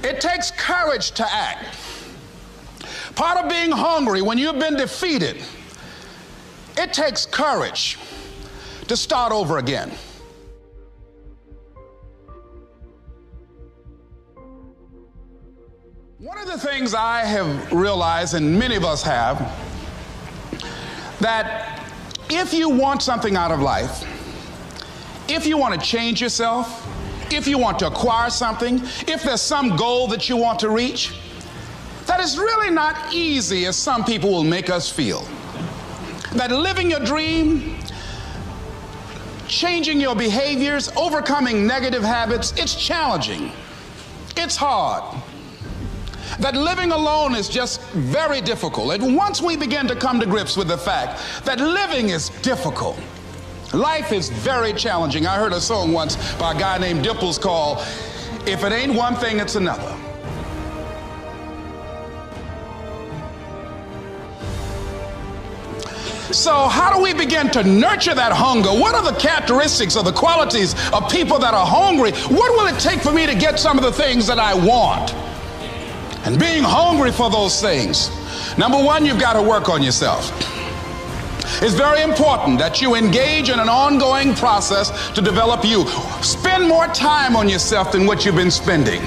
It takes courage to act. Part of being hungry when you've been defeated, it takes courage to start over again. One of the things I have realized, and many of us have, that if you want something out of life, if you want to change yourself, if you want to acquire something, if there's some goal that you want to reach, that is really not easy as some people will make us feel. That living your dream, changing your behaviors, overcoming negative habits, it's challenging. It's hard. That living alone is just very difficult. And once we begin to come to grips with the fact that living is difficult, life is very challenging. I heard a song once by a guy named Dimples called, "If It Ain't One Thing, It's Another." So how do we begin to nurture that hunger? What are the characteristics or the qualities of people that are hungry? What will it take for me to get some of the things that I want? And being hungry for those things, number one, you've got to work on yourself. It's very important that you engage in an ongoing process to develop you. Spend more time on yourself than what you've been spending.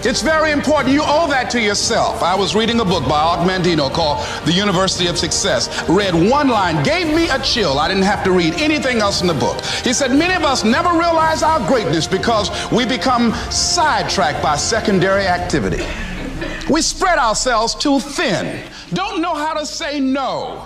It's very important. You owe that to yourself. I was reading a book by Og Mandino called The University of Success. Read one line, gave me a chill. I didn't have to read anything else in the book. He said, many of us never realize our greatness because we become sidetracked by secondary activity. We spread ourselves too thin, don't know how to say no.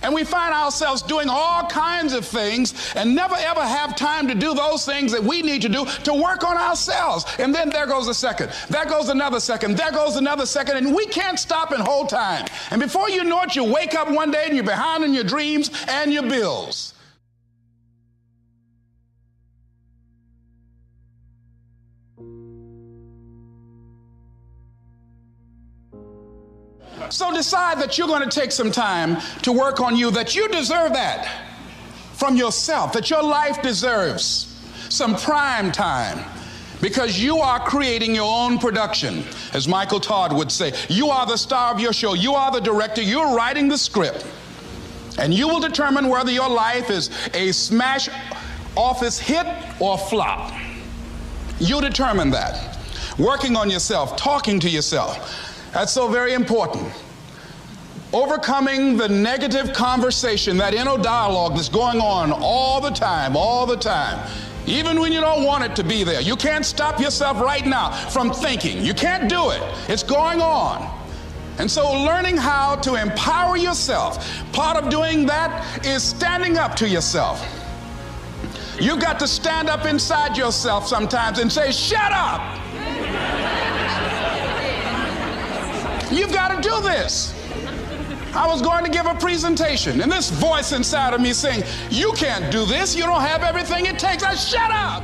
And we find ourselves doing all kinds of things and never ever have time to do those things that we need to do to work on ourselves. And then there goes a second, there goes another second, there goes another second, and we can't stop and hold time. And before you know it, you wake up one day and you're behind on your dreams and your bills. So decide that you're going to take some time to work on you, that you deserve that from yourself, that your life deserves some prime time because you are creating your own production. As Michael Todd would say, you are the star of your show. You are the director. You're writing the script. And you will determine whether your life is a smash office hit or flop. You determine that. Working on yourself, talking to yourself. That's so very important. Overcoming the negative conversation, that inner dialogue that's going on all the time, even when you don't want it to be there. You can't stop yourself right now from thinking. You can't do it. It's going on. And so learning how to empower yourself, part of doing that is standing up to yourself. You've got to stand up inside yourself sometimes and say, shut up. You've got to do this. I was going to give a presentation, and this voice inside of me saying, you can't do this. You don't have everything it takes. I shut up.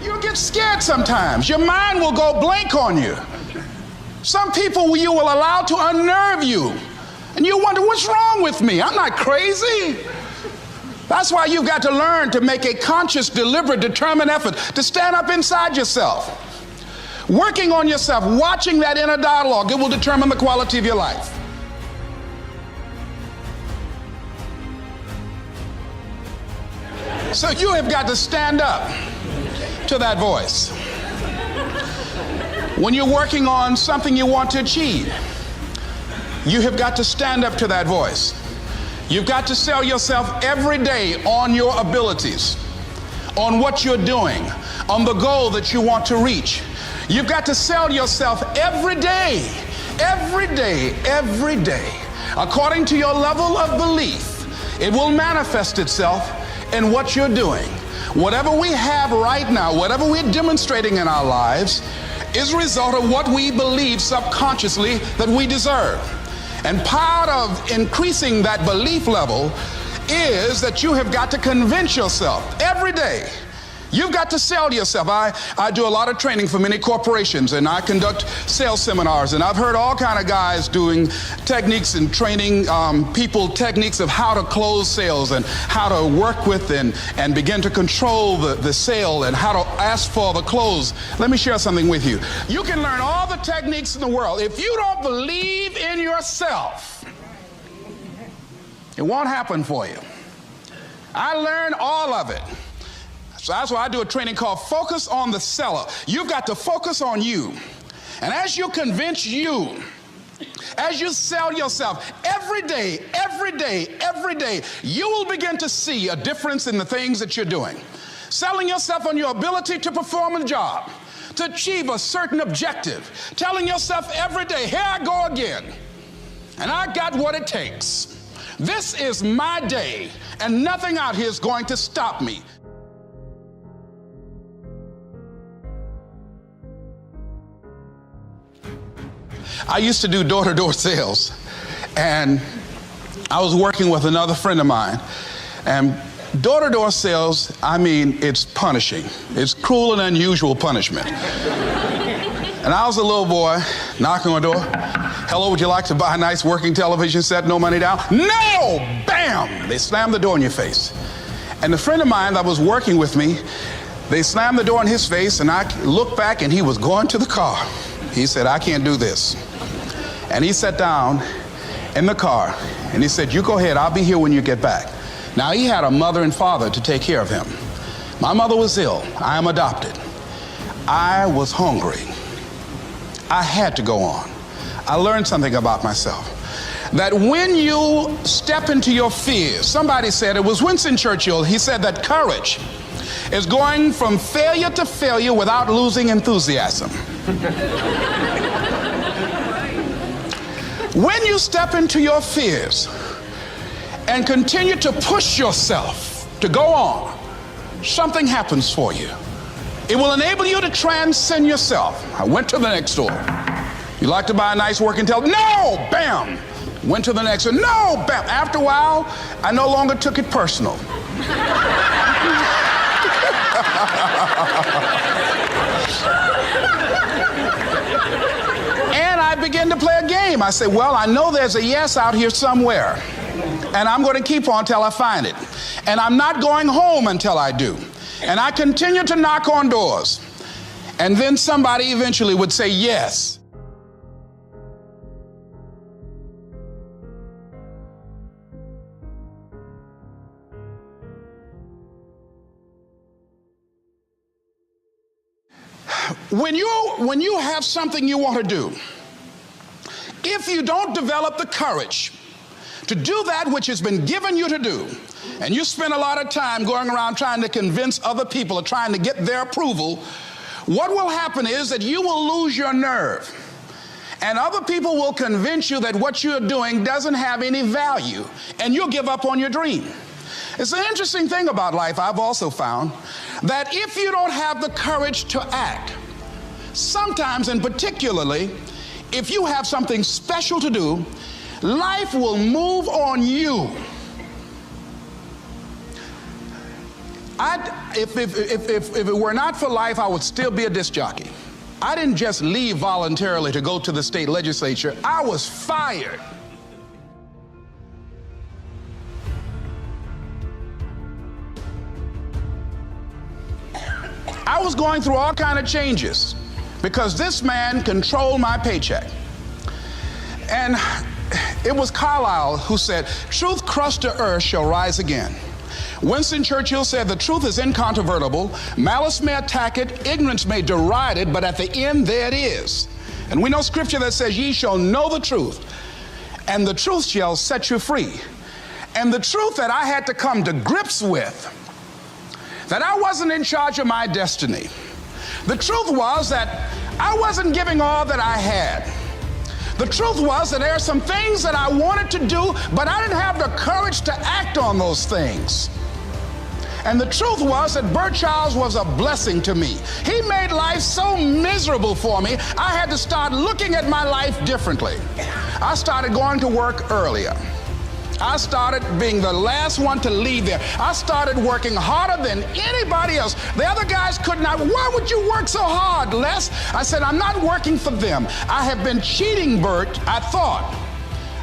You'll get scared sometimes. Your mind will go blank on you. Some people you will allow to unnerve you, and you wonder, what's wrong with me? I'm not crazy. That's why you've got to learn to make a conscious, deliberate, determined effort to stand up inside yourself. Working on yourself, watching that inner dialogue, it will determine the quality of your life. So you have got to stand up to that voice. When you're working on something you want to achieve, you have got to stand up to that voice. You've got to sell yourself every day on your abilities, on what you're doing, on the goal that you want to reach. You've got to sell yourself every day, according to your level of belief. It will manifest itself in what you're doing. Whatever we have right now, whatever we're demonstrating in our lives, is a result of what we believe subconsciously that we deserve. And part of increasing that belief level is that you have got to convince yourself every day You've got to sell yourself. I do a lot of training for many corporations, and I conduct sales seminars, and I've heard all kind of guys doing techniques and training people techniques of how to close sales and how to work with and begin to control the sale and how to ask for the close. Let me share something with you. You can learn all the techniques in the world. If you don't believe in yourself, it won't happen for you. I learned all of it. So that's why I do a training called Focus on the Seller. You've got to focus on you. And as you convince you, as you sell yourself every day, you will begin to see a difference in the things that you're doing. Selling yourself on your ability to perform a job, to achieve a certain objective. Telling yourself every day, here I go again. And I got what it takes. This is my day, and nothing out here is going to stop me. I used to do door-to-door sales, and I was working with another friend of mine, and door-to-door sales, I mean, it's punishing. It's cruel and unusual punishment. And I was a little boy knocking on the door. Hello, would you like to buy a nice working television set? No money down? No! Bam! They slammed the door in your face. And the friend of mine that was working with me, they slammed the door in his face, and I looked back, and he was going to the car. He said, I can't do this. And he sat down in the car, and he said, you go ahead, I'll be here when you get back. Now, he had a mother and father to take care of him. My mother was ill. I am adopted. I was hungry. I had to go on. I learned something about myself. That when you step into your fears, somebody said, it was Winston Churchill, he said that courage is going from failure to failure without losing enthusiasm. When you step into your fears and continue to push yourself to go on, something happens for you. It will enable you to transcend yourself. I went to the next store. You like to buy a nice working television? No! Bam! Went to the next one. No! Bam! After a while, I no longer took it personal. And I began to play a game. I said, well, I know there's a yes out here somewhere, and I'm going to keep on till I find it. And I'm not going home until I do. And I continued to knock on doors. And then somebody eventually would say yes. When you have something you want to do, if you don't develop the courage to do that which has been given you to do, and you spend a lot of time going around trying to convince other people or trying to get their approval, what will happen is that you will lose your nerve. And other people will convince you that what you're doing doesn't have any value, and you'll give up on your dream. It's an interesting thing about life, I've also found, that if you don't have the courage to act, sometimes and particularly if you have something special to do, life will move on you. If it were not for life, I would still be a disc jockey. I didn't just leave voluntarily to go to the state legislature. I was fired. I was going through all kinds of changes because this man controlled my paycheck. And it was Carlyle who said, truth crushed to earth shall rise again. Winston Churchill said, the truth is incontrovertible. Malice may attack it, ignorance may deride it, but at the end there it is. And we know scripture that says, ye shall know the truth, and the truth shall set you free. And the truth that I had to come to grips with, that I wasn't in charge of my destiny. The truth was that I wasn't giving all that I had. The truth was that there are some things that I wanted to do, but I didn't have the courage to act on those things. And the truth was that Bert Childs was a blessing to me. He made life so miserable for me, I had to start looking at my life differently. I started going to work earlier. I started being the last one to leave there. I started working harder than anybody else. The other guys could not. Why would you work so hard, Les? I said, I'm not working for them. I have been cheating, Bert, I thought.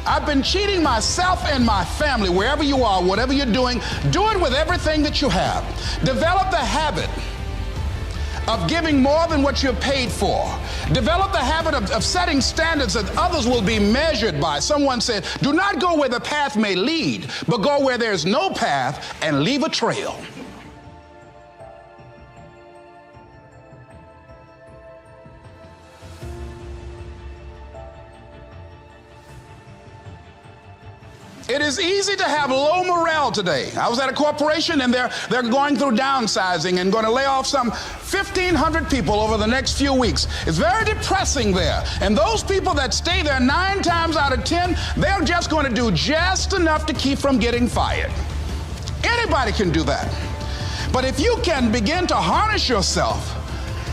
I've been cheating myself and my family. Wherever you are, whatever you're doing, do it with everything that you have. Develop the habit of giving more than what you're paid for. Develop the habit of setting standards that others will be measured by. Someone said, do not go where the path may lead, but go where there's no path and leave a trail. It is easy to have low morale today. I was at a corporation and they're going through downsizing and going to lay off some 1,500 people over the next few weeks. It's very depressing there. And those people that stay there 9 times out of 10, they're just going to do just enough to keep from getting fired. Anybody can do that. But if you can begin to harness yourself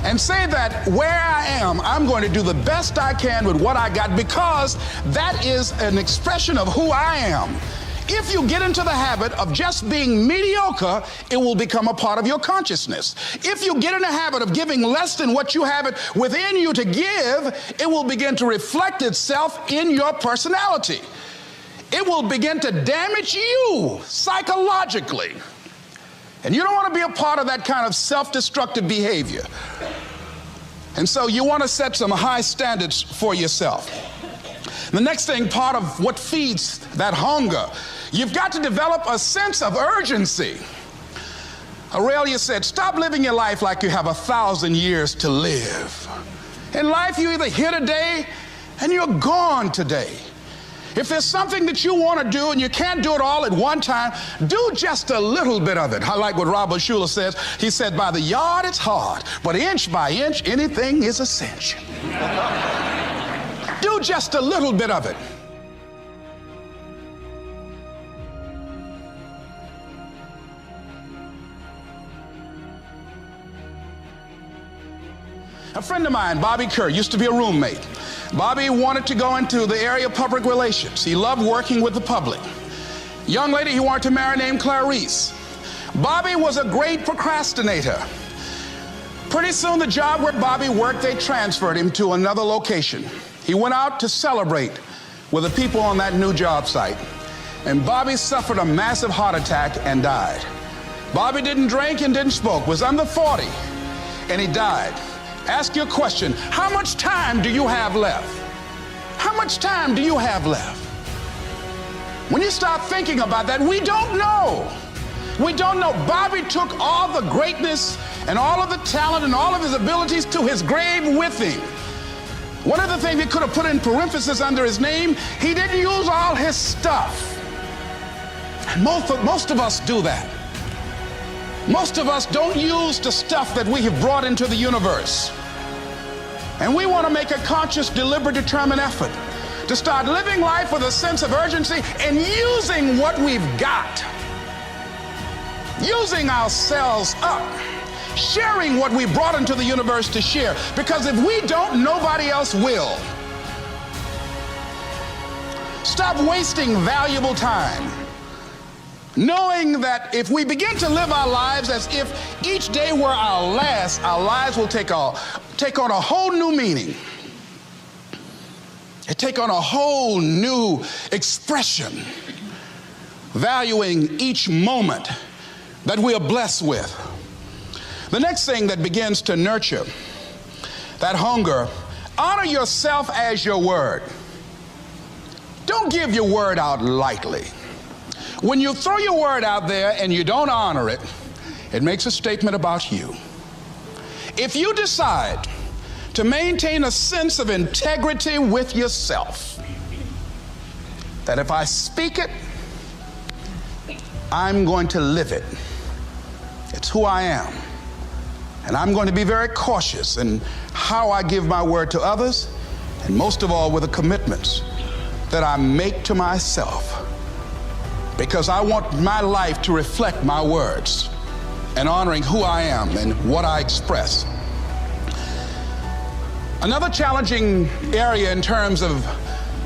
and say that where I am, I'm going to do the best I can with what I got, because that is an expression of who I am. If you get into the habit of just being mediocre, it will become a part of your consciousness. If you get in the habit of giving less than what you have it within you to give, it will begin to reflect itself in your personality. It will begin to damage you psychologically. And you don't want to be a part of that kind of self-destructive behavior. And so you want to set some high standards for yourself. The next thing, part of what feeds that hunger, you've got to develop a sense of urgency. Aurelia said, stop living your life like you have 1,000 years to live. In life, you're either here today and you're gone today. If there's something that you want to do and you can't do it all at one time, do just a little bit of it. I like what Robert Schuller says. He said, by the yard it's hard, but inch by inch, anything is a cinch. Do just a little bit of it. A friend of mine, Bobby Kerr, used to be a roommate. Bobby wanted to go into the area of public relations. He loved working with the public. Young lady he wanted to marry named Clarice. Bobby was a great procrastinator. Pretty soon the job where Bobby worked, they transferred him to another location. He went out to celebrate with the people on that new job site. And Bobby suffered a massive heart attack and died. Bobby didn't drink and didn't smoke, was under 40, and he died. Ask your question, how much time do you have left? How much time do you have left? When you start thinking about that, we don't know. We don't know. Bobby took all the greatness and all of the talent and all of his abilities to his grave with him. One of the things he could have put in parentheses under his name, he didn't use all his stuff. And most of us do that. Most of us don't use the stuff that we have brought into the universe. And we want to make a conscious, deliberate, determined effort to start living life with a sense of urgency and using what we've got. Using ourselves up. Sharing what we brought into the universe to share. Because if we don't, nobody else will. Stop wasting valuable time, knowing that if we begin to live our lives as if each day were our last, our lives will take on a whole new meaning. It take on a whole new expression, valuing each moment that we are blessed with. The next thing that begins to nurture that hunger, honor yourself as your word. Don't give your word out lightly. When you throw your word out there and you don't honor it, it makes a statement about you. If you decide to maintain a sense of integrity with yourself, that if I speak it, I'm going to live it. It's who I am. And I'm going to be very cautious in how I give my word to others, and most of all with the commitments that I make to myself. Because I want my life to reflect my words and honoring who I am and what I express. Another challenging area in terms of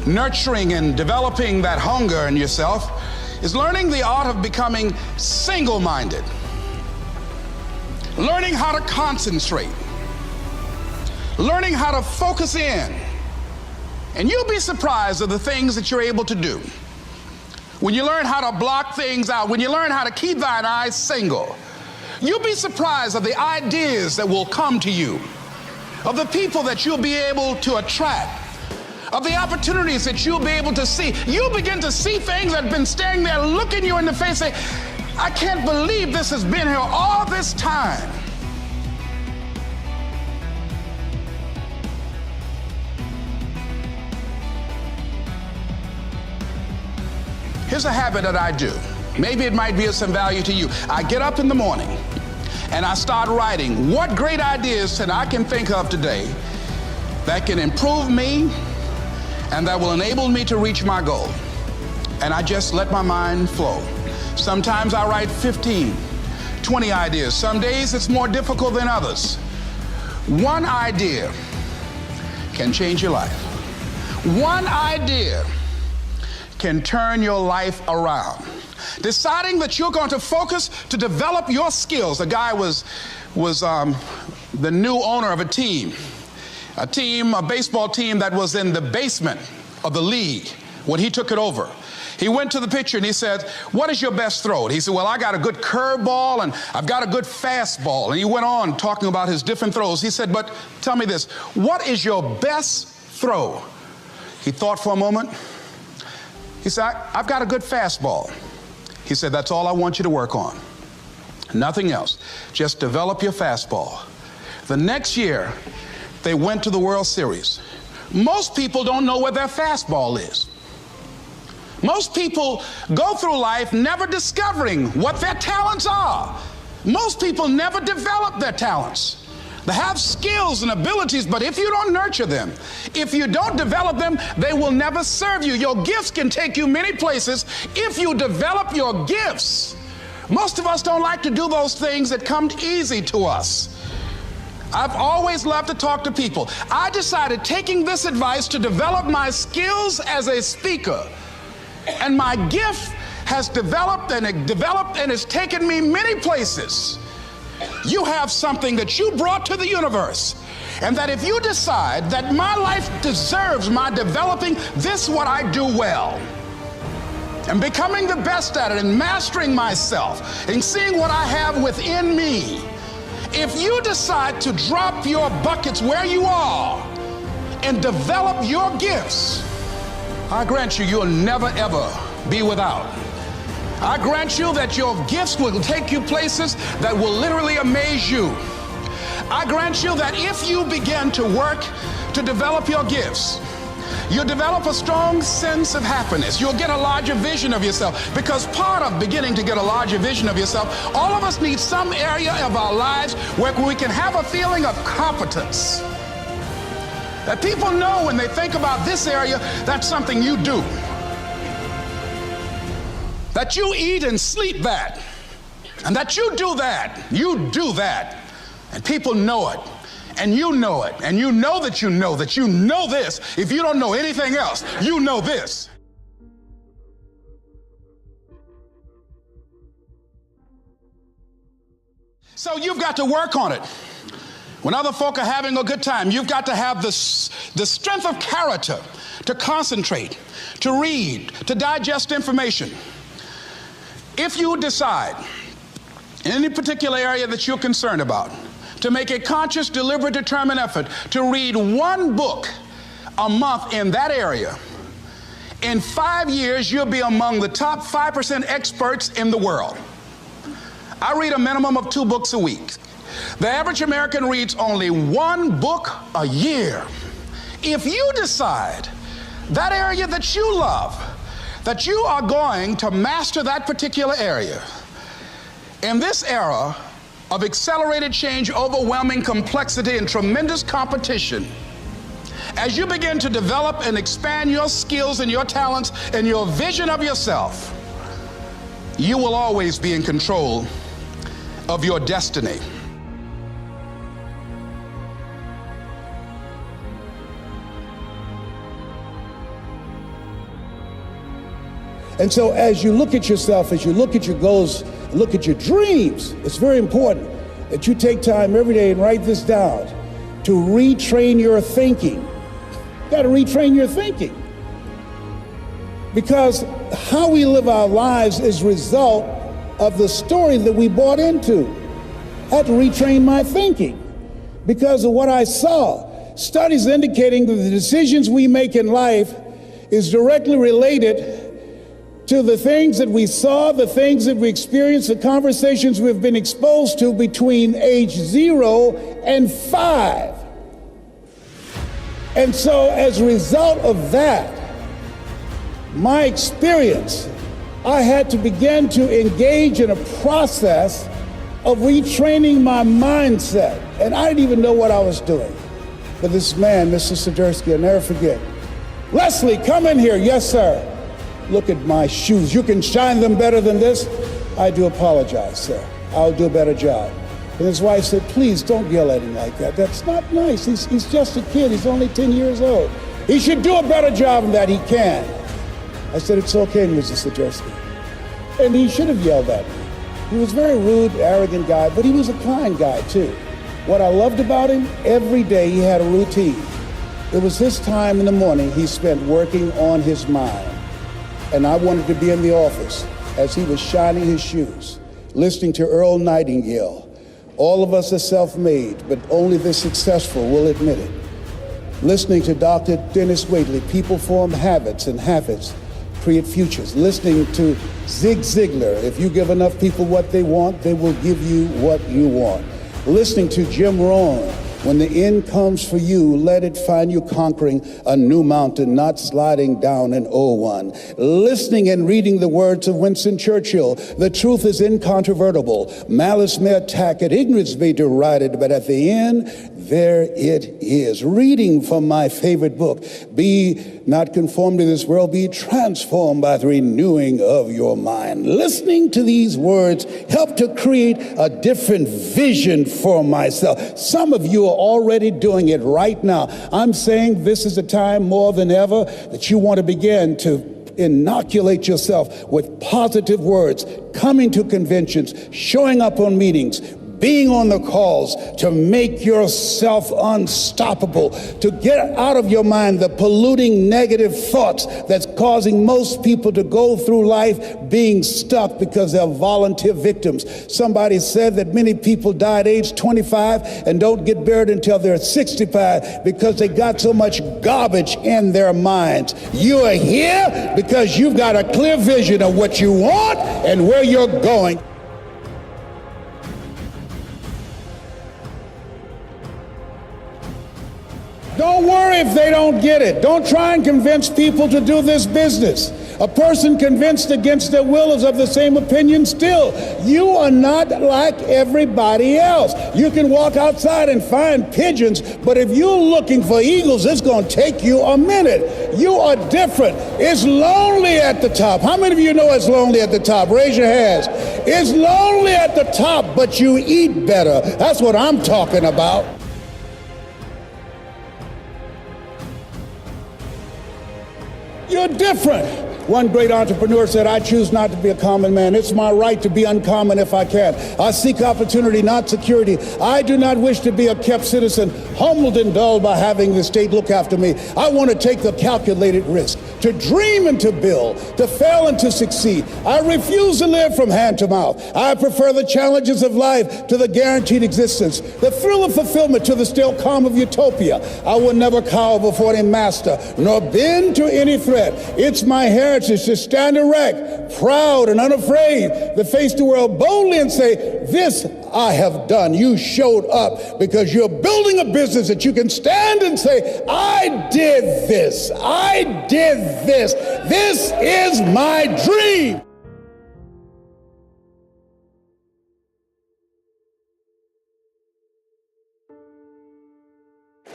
nurturing and developing that hunger in yourself is learning the art of becoming single-minded, learning how to concentrate, learning how to focus in. And you'll be surprised at the things that you're able to do when you learn how to block things out, when you learn how to keep thine eyes single. You'll be surprised at the ideas that will come to you, of the people that you'll be able to attract, of the opportunities that you'll be able to see. You'll begin to see things that have been standing there looking you in the face, say, I can't believe this has been here all this time. Here's a habit that I do. Maybe it might be of some value to you. I get up in the morning and I start writing what great ideas that I can think of today that can improve me and that will enable me to reach my goal. And I just let my mind flow. Sometimes I write 15, 20 ideas. Some days it's more difficult than others. One idea can change your life. One idea can turn your life around. Deciding that you're going to focus to develop your skills. A guy was the new owner of a baseball team that was in the basement of the league when he took it over. He went to the pitcher and he said, what is your best throw? And he said, well, I got a good curveball and I've got a good fastball. And he went on talking about his different throws. He said, but tell me this, what is your best throw? He thought for a moment. He said, I've got a good fastball. He said, that's all I want you to work on. Nothing else. Just develop your fastball. The next year, they went to the World Series. Most people don't know where their fastball is. Most people go through life never discovering what their talents are. Most people never develop their talents. They have skills and abilities, but if you don't nurture them, if you don't develop them, they will never serve you. Your gifts can take you many places if you develop your gifts. Most of us don't like to do those things that come easy to us. I've always loved to talk to people. I decided, taking this advice, to develop my skills as a speaker. And my gift has developed and it's taken me many places. You have something that you brought to the universe, and that if you decide that my life deserves my developing this, what I do well, and becoming the best at it, and mastering myself, and seeing what I have within me, if you decide to drop your buckets where you are and develop your gifts, I grant you, you'll never ever be without. I grant you that your gifts will take you places that will literally amaze you. I grant you that if you begin to work to develop your gifts, you'll develop a strong sense of happiness. You'll get a larger vision of yourself, because part of beginning to get a larger vision of yourself, all of us need some area of our lives where we can have a feeling of competence. That people know when they think about this area, that's something you do. That you eat and sleep that, and that you do that, and people know it, and you know it, and you know that you know this. If you don't know anything else, you know this. So you've got to work on it. When other folk are having a good time, you've got to have the strength of character to concentrate, to read, to digest information. If you decide in any particular area that you're concerned about to make a conscious, deliberate, determined effort to read one book a month in that area, in 5 years, you'll be among the top 5% experts in the world. I read a minimum of 2 books a week. The average American reads only 1 book a year. If you decide that area that you love, that you are going to master that particular area, in this era of accelerated change, overwhelming complexity, and tremendous competition, as you begin to develop and expand your skills and your talents and your vision of yourself, you will always be in control of your destiny. And so as you look at yourself, as you look at your goals, look at your dreams, it's very important that you take time every day and write this down to retrain your thinking. You got to retrain your thinking. Because how we live our lives is a result of the story that we bought into. I had to retrain my thinking because of what I saw. Studies indicating that the decisions we make in life is directly related to the things that we saw, the things that we experienced, the conversations we've been exposed to between age 0 and 5. And so as a result of that, my experience, I had to begin to engage in a process of retraining my mindset. And I didn't even know what I was doing. But this man, Mr. Sidursky, I'll never forget. Leslie, come in here. Yes, sir. Look at my shoes. You can shine them better than this? I do apologize, sir. I'll do a better job. And his wife said, please don't yell at him like that. That's not nice. He's just a kid. He's only 10 years old. He should do a better job than that. He can. I said, it's okay, Mr. Sidursky. And he should have yelled at me. He was a very rude, arrogant guy, but he was a kind guy, too. What I loved about him, every day he had a routine. It was his time in the morning he spent working on his mind. And I wanted to be in the office as he was shining his shoes, listening to Earl Nightingale. All of us are self-made, but only the successful will admit it. Listening to Dr. Dennis Waitley, people form habits and habits create futures. Listening to Zig Ziglar, if you give enough people what they want, they will give you what you want. Listening to Jim Rohn, when the end comes for you, let it find you conquering a new mountain, not sliding down an old one. Listening and reading the words of Winston Churchill, the truth is incontrovertible. Malice may attack it, ignorance may deride it, but at the end, there it is. Reading from my favorite book, Be Not Conformed to This World, Be Transformed by the Renewing of Your Mind. Listening to these words helped to create a different vision for myself. Some of you are already doing it right now. I'm saying this is a time more than ever that you want to begin to inoculate yourself with positive words, coming to conventions, showing up on meetings, being on the calls, to make yourself unstoppable, to get out of your mind the polluting negative thoughts that's causing most people to go through life being stuck because they're volunteer victims. Somebody said that many people die at age 25 and don't get buried until they're 65 because they got so much garbage in their minds. You are here because you've got a clear vision of what you want and where you're going. Don't worry if they don't get it. Don't try and convince people to do this business. A person convinced against their will is of the same opinion still. You are not like everybody else. You can walk outside and find pigeons, but if you're looking for eagles, it's going to take you a minute. You are different. It's lonely at the top. How many of you know it's lonely at the top? Raise your hands. It's lonely at the top, but you eat better. That's what I'm talking about. You're different. One great entrepreneur said, I choose not to be a common man. It's my right to be uncommon if I can. I seek opportunity, not security. I do not wish to be a kept citizen, humbled and dulled by having the state look after me. I want to take the calculated risk, to dream and to build, to fail and to succeed. I refuse to live from hand to mouth. I prefer the challenges of life to the guaranteed existence, the thrill of fulfillment to the still calm of utopia. I will never cower before any master, nor bend to any threat. It's my heritage to stand erect, proud and unafraid, to face the world boldly and say, this I have done. You showed up because you're building a business that you can stand and say, I did this. I did this. This is my dream.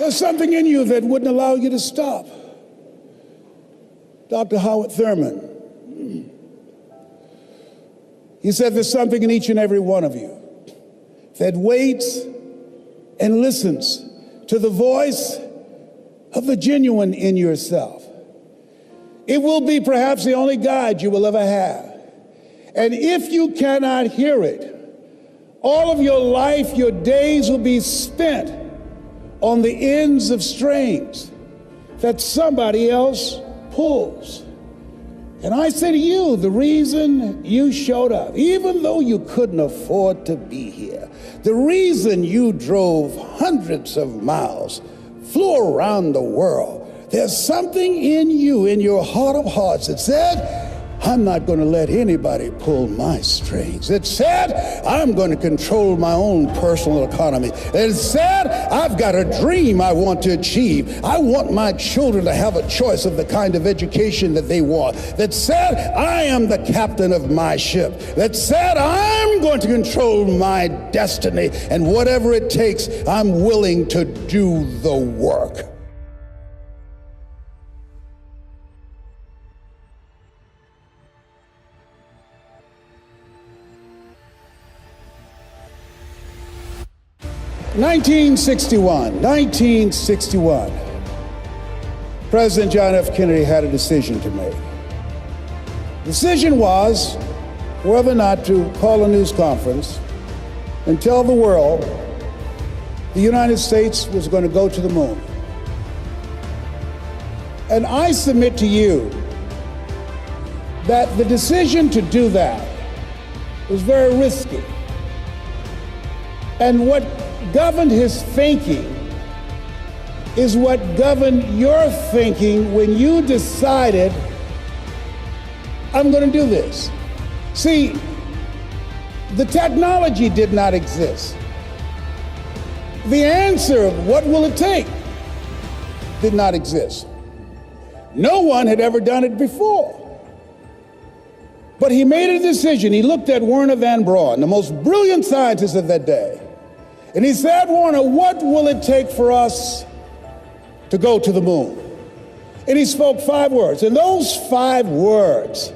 There's something in you that wouldn't allow you to stop. Dr. Howard Thurman, he said there's something in each and every one of you that waits and listens to the voice of the genuine in yourself. It will be perhaps the only guide you will ever have. And if you cannot hear it, all of your life, your days will be spent on the ends of strings that somebody else pulls. And I say to you, the reason you showed up, even though you couldn't afford to be here, the reason you drove hundreds of miles, flew around the world, there's something in you, in your heart of hearts, that said, I'm not going to let anybody pull my strings. It said, I'm going to control my own personal economy. It said, I've got a dream I want to achieve. I want my children to have a choice of the kind of education that they want. That said, I am the captain of my ship. That said, I'm going to control my destiny. And whatever it takes, I'm willing to do the work. '61, President John F. Kennedy had a decision to make. The decision was whether or not to call a news conference and tell the world the United States was going to go to the moon. And I submit to you that the decision to do that was very risky. And what governed his thinking is what governed your thinking when you decided, I'm going to do this. See, the technology did not exist. The answer of what will it take did not exist. No one had ever done it before. But he made a decision. He looked at Werner von Braun, the most brilliant scientist of that day, and he said, Werner, what will it take for us to go to the moon? And he spoke 5 words. And those 5 words,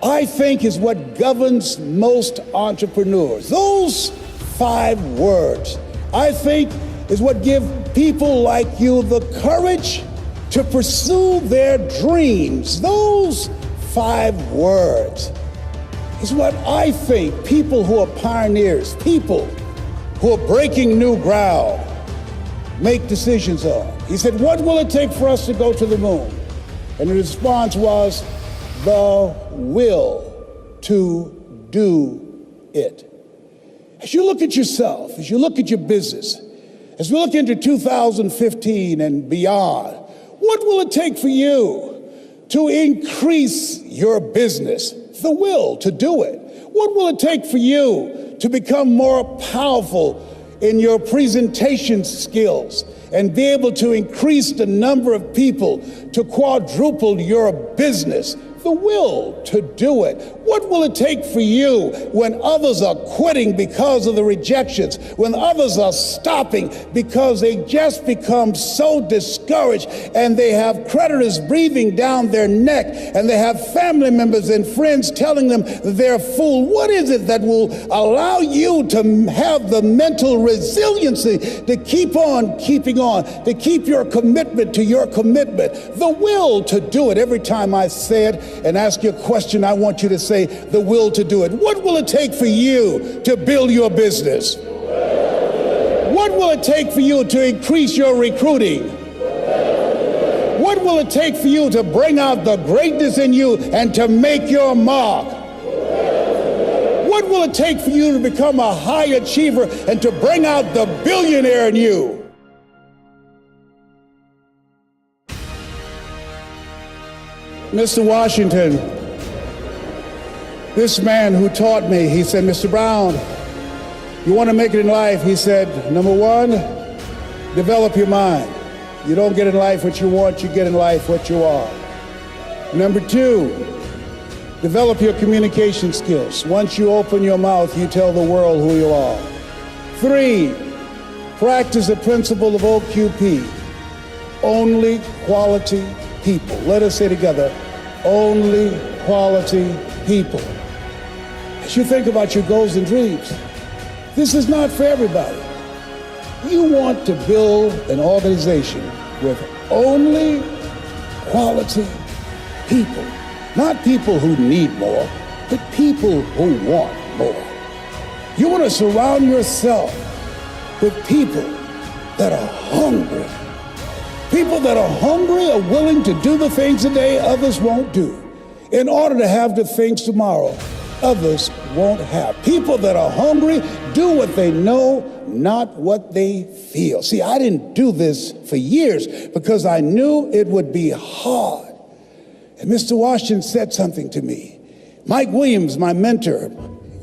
I think, is what governs most entrepreneurs. Those 5 words, I think, is what give people like you the courage to pursue their dreams. Those 5 words is what I think people who are pioneers, people who are breaking new ground, make decisions on. He said, what will it take for us to go to the moon? And the response was, the will to do it. As you look at yourself, as you look at your business, as we look into 2015 and beyond, what will it take for you to increase your business? The will to do it. What will it take for you to become more powerful in your presentation skills and be able to increase the number of people, to quadruple your business? The will to do it. What will it take for you when others are quitting because of the rejections, when others are stopping because they just become so discouraged and they have creditors breathing down their neck and they have family members and friends telling them they're a fool? What is it that will allow you to have the mental resiliency to keep on keeping on, to keep your commitment to your commitment? The will to do it. Every time I say it and ask you a question, I want you to say the will to do it. What will it take for you to build your business? What will it take for you to increase your recruiting? What will it take for you to bring out the greatness in you and to make your mark? What will it take for you to become a high achiever and to bring out the billionaire in you? Mr. Washington, this man who taught me, he said, Mr. Brown, you want to make it in life? He said, number 1, develop your mind. You don't get in life what you want, you get in life what you are. Number 2, develop your communication skills. Once you open your mouth, you tell the world who you are. 3, practice the principle of OQP, only quality people. Let us say together, only quality people. As you think about your goals and dreams, this is not for everybody. You want to build an organization with only quality people. Not people who need more, but people who want more. You want to surround yourself with people that are hungry. People that are hungry are willing to do the things today others won't do in order to have the things tomorrow others won't have. People that are hungry do what they know, not what they feel. See, I didn't do this for years because I knew it would be hard. And Mr. Washington said something to me. Mike Williams, my mentor,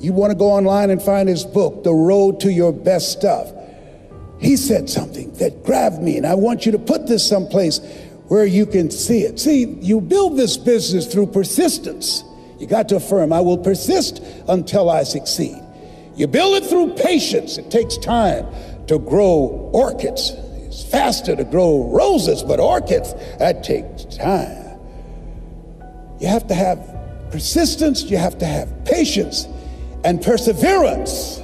you want to go online and find his book, The Road to Your Best Stuff. He said something that grabbed me, and I want you to put this someplace where you can see it. See, you build this business through persistence. You got to affirm, I will persist until I succeed. You build it through patience. It takes time to grow orchids. It's faster to grow roses, but orchids, that takes time. You have to have persistence, you have to have patience and perseverance.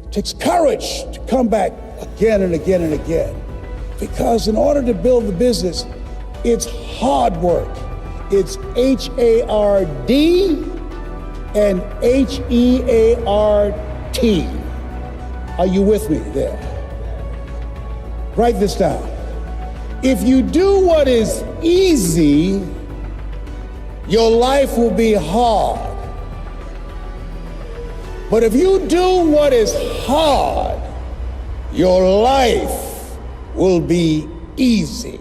It takes courage to come back again and again and again. Because in order to build the business, it's hard work. It's H-A-R-D and H-E-A-R-T. Are you with me there? Write this down. If you do what is easy, your life will be hard. But if you do what is hard, your life will be easy.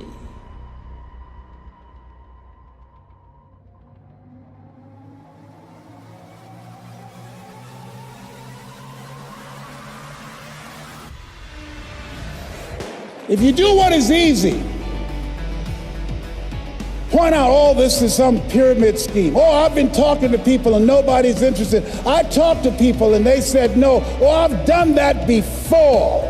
If you do what is easy, point out all this is some pyramid scheme. Oh, I've been talking to people and nobody's interested. I talked to people and they said no. Oh, I've done that before.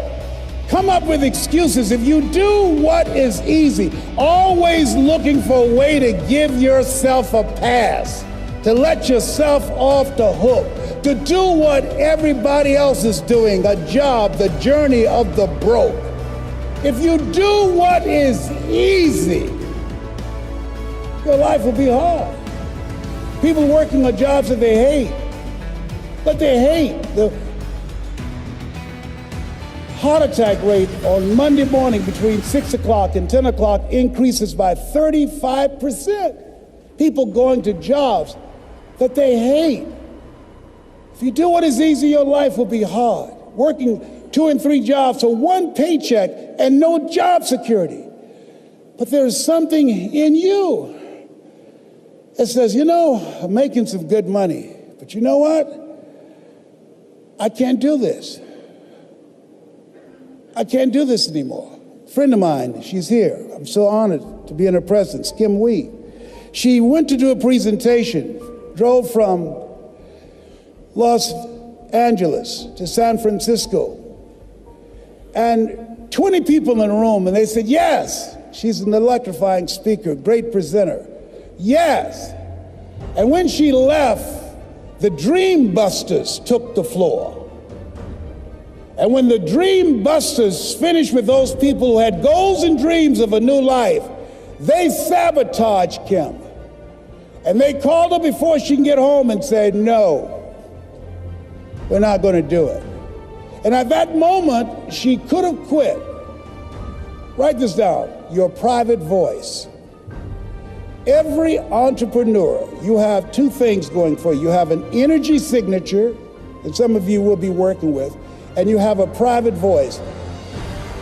Come up with excuses. If you do what is easy, always looking for a way to give yourself a pass, to let yourself off the hook, to do what everybody else is doing, a job, the journey of the broke. If you do what is easy, your life will be hard. People working on jobs that they hate, but they hate. The heart attack rate on Monday morning between 6 o'clock and 10 o'clock increases by 35%. People going to jobs that they hate. If you do what is easy, your life will be hard. Working 2 and 3 jobs for one paycheck and no job security. But there's something in you that says, you know, I'm making some good money, but you know what? I can't do this. I can't do this anymore. A friend of mine, she's here. I'm so honored to be in her presence, Kim Wee. She went to do a presentation, drove from Los Angeles to San Francisco, and 20 people in the room, and they said, yes, she's an electrifying speaker, great presenter. Yes. And when she left, the Dream Busters took the floor. And when the Dream Busters finished with those people who had goals and dreams of a new life, they sabotaged Kim. And they called her before she can get home and said, no, we're not going to do it. And at that moment, she could have quit. Write this down, your private voice. Every entrepreneur, you have 2 things going for you. You have an energy signature that some of you will be working with, and you have a private voice.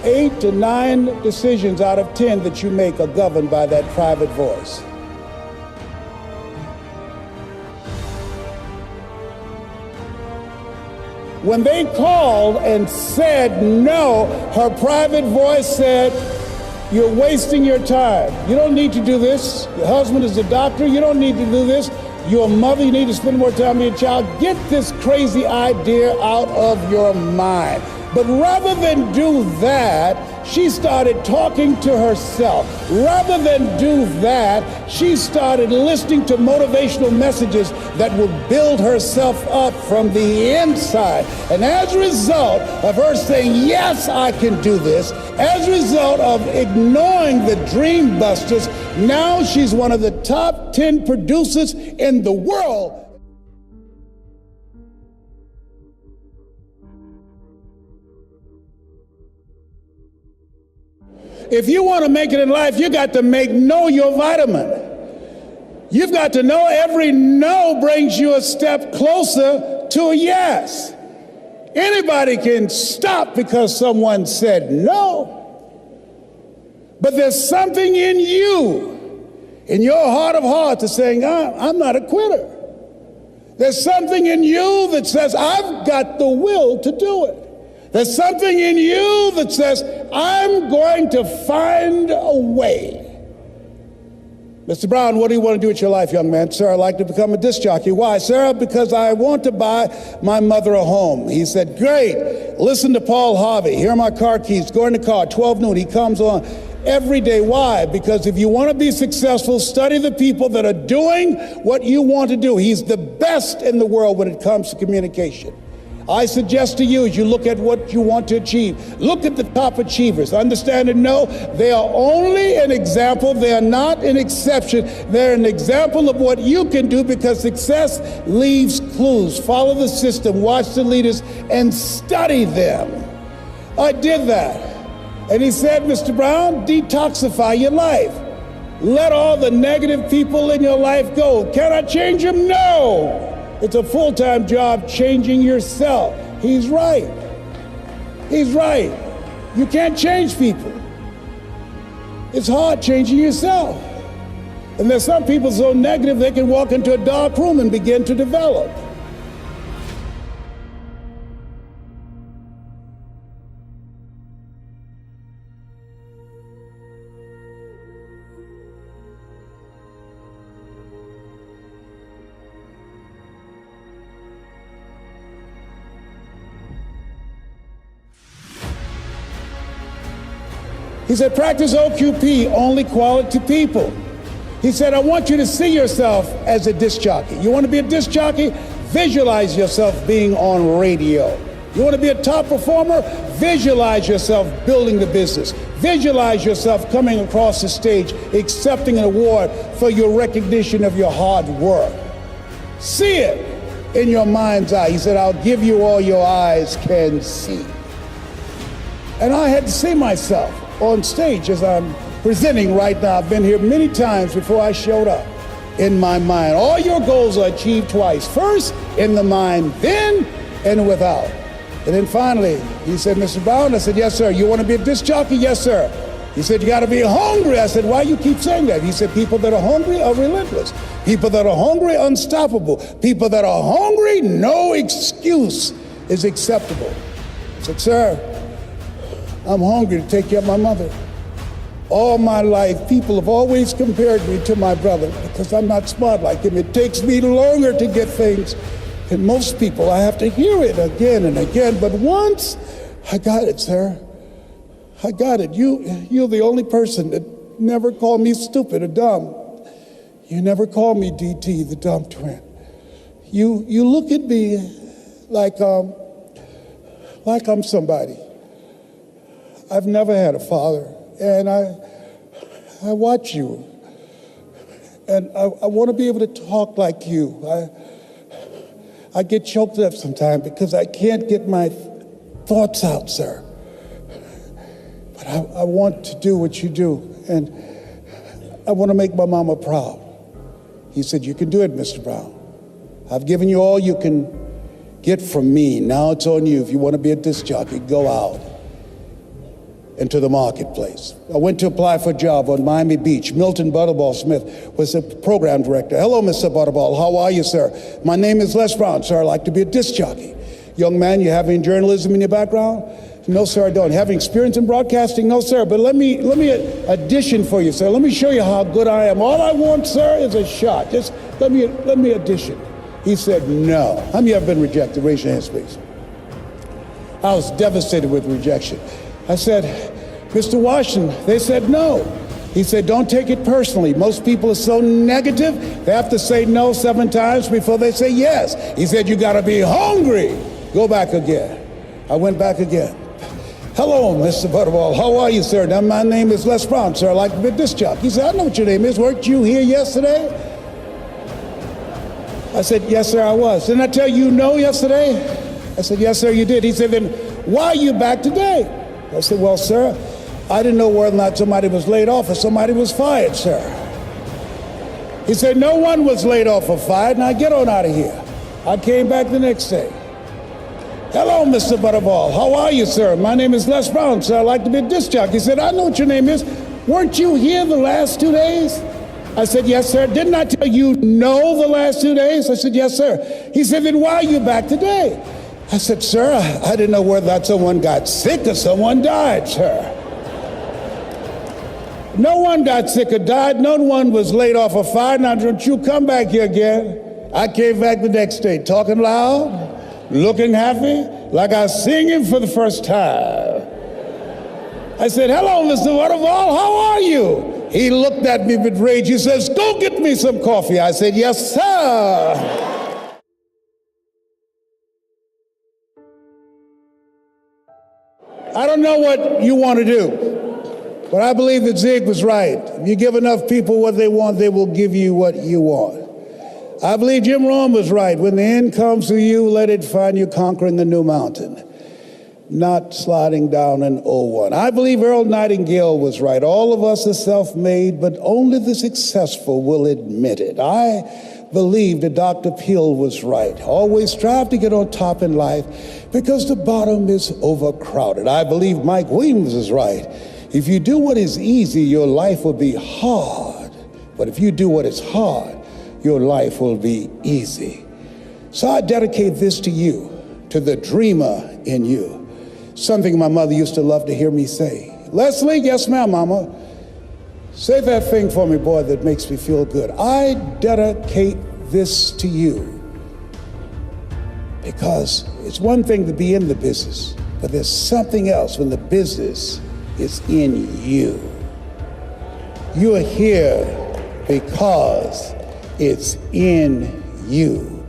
8 to 9 decisions out of 10 that you make are governed by that private voice. When they called and said no, her private voice said, you're wasting your time. You don't need to do this. Your husband is a doctor. You don't need to do this. You're a mother. You need to spend more time with your child. Get this crazy idea out of your mind. But rather than do that, she started talking to herself. Rather than do that, she started listening to motivational messages that would build herself up from the inside. And as a result of her saying, yes, I can do this, as a result of ignoring the dream busters, now she's one of the top 10 producers in the world. If you want to make it in life, you got to know your vitamin. You've got to know every no brings you a step closer to a yes. Anybody can stop because someone said no. But there's something in you, in your heart of hearts, that's saying, I'm not a quitter. There's something in you that says, I've got the will to do it. There's something in you that says, I'm going to find a way. Mr. Brown, what do you want to do with your life, young man? Sir, I'd like to become a disc jockey. Why? Sir, because I want to buy my mother a home. He said, great. Listen to Paul Harvey. Here are my car keys. Go in the car, 12 noon. He comes on every day. Why? Because if you want to be successful, study the people that are doing what you want to do. He's the best in the world when it comes to communication. I suggest to you, as you look at what you want to achieve, look at the top achievers. Understand and know they are only an example. They are not an exception. They're an example of what you can do, because success leaves clues. Follow the system, watch the leaders, and study them. I did that. And he said, Mr. Brown, detoxify your life. Let all the negative people in your life go. Can I change them? No. It's a full-time job changing yourself. He's right. He's right. You can't change people. It's hard changing yourself. And there's some people so negative they can walk into a dark room and begin to develop. He said, practice OQP, only quality people. He said, I want you to see yourself as a disc jockey. You want to be a disc jockey? Visualize yourself being on radio. You want to be a top performer? Visualize yourself building the business. Visualize yourself coming across the stage, accepting an award for your recognition of your hard work. See it in your mind's eye. He said, I'll give you all your eyes can see. And I had to see myself on stage as I'm presenting right now. I've been here many times before I showed up in my mind. All your goals are achieved twice. First, in the mind, then and without. And then finally, he said, Mr. Brown, I said, yes, sir. You want to be a disc jockey? Yes, sir. He said, you got to be hungry. I said, why you keep saying that? He said, people that are hungry are relentless. People that are hungry, unstoppable. People that are hungry, no excuse is acceptable. I said, sir, I'm hungry to take care of my mother. All my life, people have always compared me to my brother because I'm not smart like him. It takes me longer to get things than most people. I have to hear it again and again. But once, I got it, sir. I got it. You're the only person that never called me stupid or dumb. You never called me DT, the dumb twin. You look at me like I'm somebody. I've never had a father, and I watch you, and I want to be able to talk like you. I get choked up sometimes because I can't get my thoughts out, sir. But I want to do what you do, and I want to make my mama proud. He said, you can do it, Mr. Brown. I've given you all you can get from me. Now it's on you. If you want to be a disc jockey, go out into the marketplace. I went to apply for a job on Miami Beach. Milton Butterball Smith was the program director. Hello, Mr. Butterball. How are you, sir? My name is Les Brown, sir. I'd like to be a disc jockey. Young man, you have any journalism in your background? No, sir, I don't. Have any experience in broadcasting? No, sir. But let me audition for you, sir. Let me show you how good I am. All I want, sir, is a shot. Just let me audition. He said, no. How many have been rejected? Raise your hands, please. I was devastated with rejection. I said, Mr. Washington, they said no. He said, don't take it personally. Most people are so negative, they have to say no 7 times before they say yes. He said, you got to be hungry. Go back again. I went back again. Hello, Mr. Butterball. How are you, sir? Now, my name is Les Brown, sir. I'd like to be disc jockey. He said, I know what your name is. Weren't you here yesterday? I said, yes, sir, I was. Didn't I tell you no yesterday? I said, yes, sir, you did. He said, then why are you back today? I said, well, sir, I didn't know whether or not somebody was laid off or somebody was fired, sir. He said, no one was laid off or fired. Now get on out of here. I came back the next day. Hello, Mr. Butterball. How are you, sir? My name is Les Brown, sir. I'd like to be a disc jockey. He said, I know what your name is. Weren't you here the last 2 days? I said, yes, sir. Didn't I tell you no the last 2 days? I said, yes, sir. He said, then why are you back today? I said, sir, I didn't know whether that someone got sick or someone died, sir. No one got sick or died. No one was laid off or fired. Now, don't you come back here again. I came back the next day, talking loud, looking happy, like I was singing for the first time. I said, hello, Mr. Butterball, how are you? He looked at me with rage. He says, go get me some coffee. I said, yes, sir. I don't know what you want to do, but I believe that Zig was right. If you give enough people what they want, they will give you what you want. I believe Jim Rohn was right. When the end comes to you, let it find you conquering the new mountain, not sliding down an old one. I believe Earl Nightingale was right. All of us are self-made, but only the successful will admit it. I believe that Dr. Peel was right. Always strive to get on top in life because the bottom is overcrowded. I believe Mike Williams is right. If you do what is easy, your life will be hard. But if you do what is hard, your life will be easy. So I dedicate this to you, to the dreamer in you. Something my mother used to love to hear me say. Leslie, yes ma'am, mama. Say that thing for me, boy, that makes me feel good. I dedicate this to you because it's one thing to be in the business, but there's something else when the business is in you. You are here because it's in you.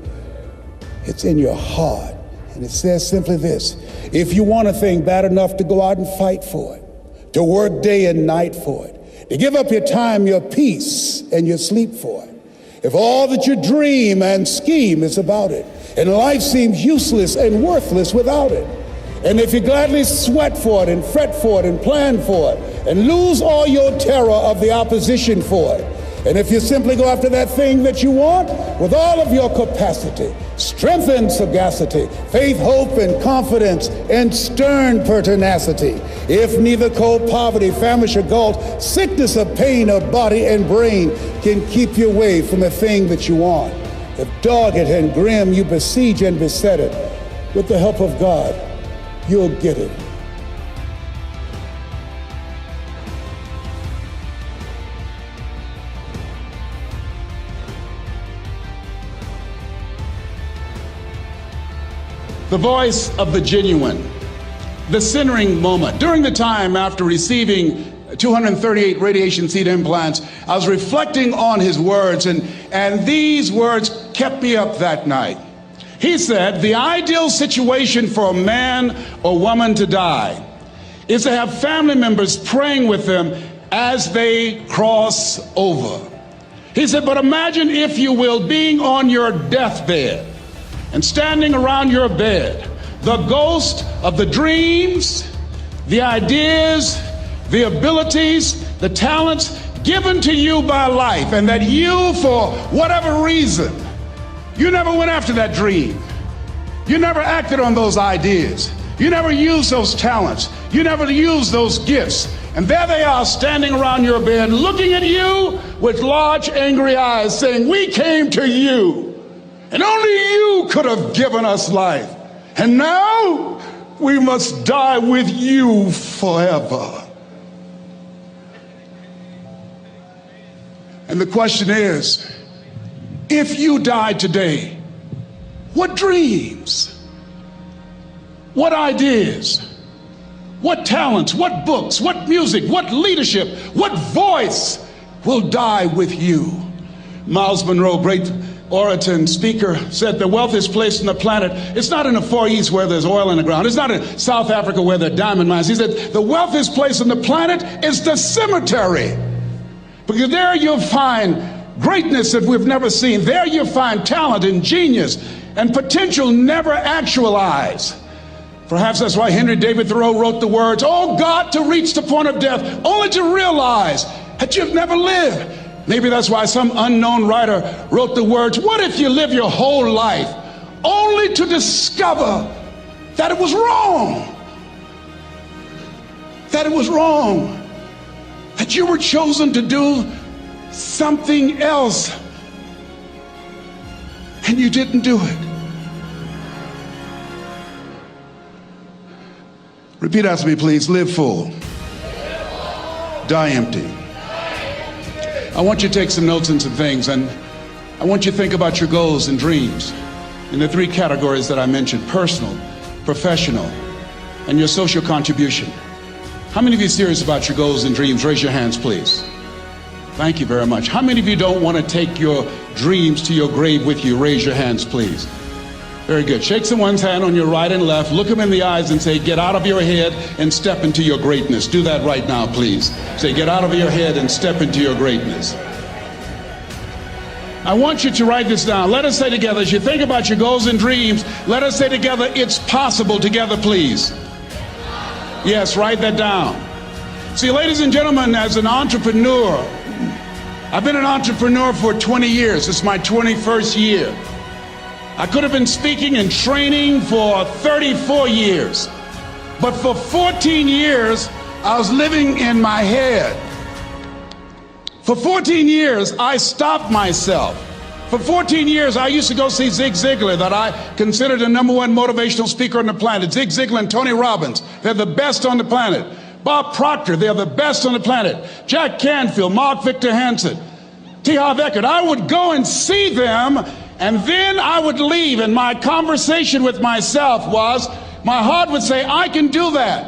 It's in your heart. And it says simply this: if you want a thing bad enough to go out and fight for it, to work day and night for it, to give up your time, your peace, and your sleep for it, if all that you dream and scheme is about it, and life seems useless and worthless without it, and if you gladly sweat for it and fret for it and plan for it and lose all your terror of the opposition for it, and if you simply go after that thing that you want with all of your capacity, strength and sagacity, faith, hope, and confidence, and stern pertinacity, if neither cold poverty, famish, or gulf, sickness or pain of body and brain can keep you away from the thing that you want, if dogged and grim you besiege and beset it, with the help of God, you'll get it. The voice of the genuine, the centering moment. During the time after receiving 238 radiation seed implants, I was reflecting on his words, and these words kept me up that night. He said, the ideal situation for a man or woman to die is to have family members praying with them as they cross over. He said, but imagine, if you will, being on your deathbed and standing around your bed, the ghost of the dreams, the ideas, the abilities, the talents given to you by life, and that you, for whatever reason, you never went after that dream. You never acted on those ideas. You never used those talents. You never used those gifts. And there they are standing around your bed, looking at you with large, angry eyes, saying, we came to you, and only you could have given us life. And now we must die with you forever. And the question is, if you died today, what dreams, what ideas, what talents, what books, what music, what leadership, what voice will die with you? Miles Monroe, great orator and speaker, said the wealthiest place on the planet, it's not in the Far East where there's oil in the ground. It's not in South Africa where there are diamond mines. He said the wealthiest place on the planet is the cemetery. Because there you'll find greatness that we've never seen. There you'll find talent and genius and potential never actualized. Perhaps that's why Henry David Thoreau wrote the words, "Oh God, to reach the point of death, only to realize that you've never lived." Maybe that's why some unknown writer wrote the words, "What if you live your whole life only to discover that it was wrong? That it was wrong. That you were chosen to do something else and you didn't do it." Repeat after me, please. Live full. Die empty. I want you to take some notes and some things, and I want you to think about your goals and dreams in the three categories that I mentioned: personal, professional, and your social contribution. How many of you are serious about your goals and dreams? Raise your hands, please. Thank you very much. How many of you don't want to take your dreams to your grave with you? Raise your hands, please. Very good. Shake someone's hand on your right and left. Look them in the eyes and say, "Get out of your head and step into your greatness." Do that right now, please. Say, "Get out of your head and step into your greatness." I want you to write this down. Let us say together, as you think about your goals and dreams, let us say together, "It's possible," together, please. Yes, write that down. See, ladies and gentlemen, as an entrepreneur, I've been an entrepreneur for 20 years. It's my 21st year. I could have been speaking and training for 34 years. But for 14 years, I was living in my head. For 14 years, I stopped myself. For 14 years, I used to go see Zig Ziglar, that I considered the #1 motivational speaker on the planet. Zig Ziglar and Tony Robbins, they're the best on the planet. Bob Proctor, they're the best on the planet. Jack Canfield, Mark Victor Hansen, T. Harv Eker. I would go and see them, and then I would leave, and my conversation with myself was, my heart would say, "I can do that."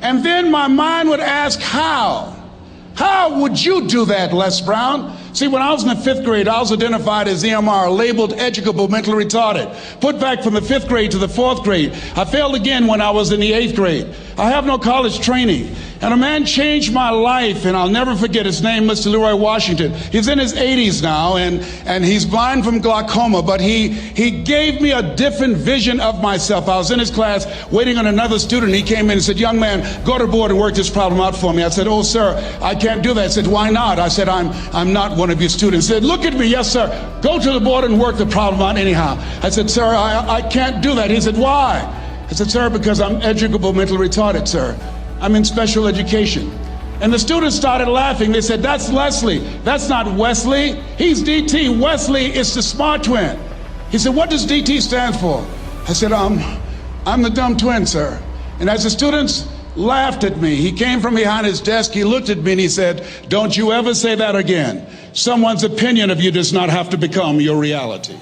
And then my mind would ask, how? How would you do that, Les Brown? See, when I was in the 5th grade, I was identified as EMR, labeled educable mentally retarded. Put back from the 5th grade to the 4th grade. I failed again when I was in the 8th grade. I have no college training. And a man changed my life, and I'll never forget his name, Mr. Leroy Washington. He's in his 80s now, and he's blind from glaucoma, but he gave me a different vision of myself. I was in his class waiting on another student. He came in and said, "Young man, go to the board and work this problem out for me." I said, "Oh, sir, I can't do that." I said, "Why not?" I said, I'm not one of your students." He said, "Look at me." "Yes, sir. Go to the board and work the problem out anyhow." I said, "Sir, I can't do that." He said, "Why?" I said, "Sir, because I'm educable mentally retarded, sir. I'm in special education." And the students started laughing. They said, "That's Leslie. That's not Wesley. He's DT. Wesley is the smart twin." He said, "What does DT stand for?" I said, I'm the dumb twin, sir." And as the students laughed at me, he came from behind his desk, he looked at me and he said, "Don't you ever say that again. Someone's opinion of you does not have to become your reality."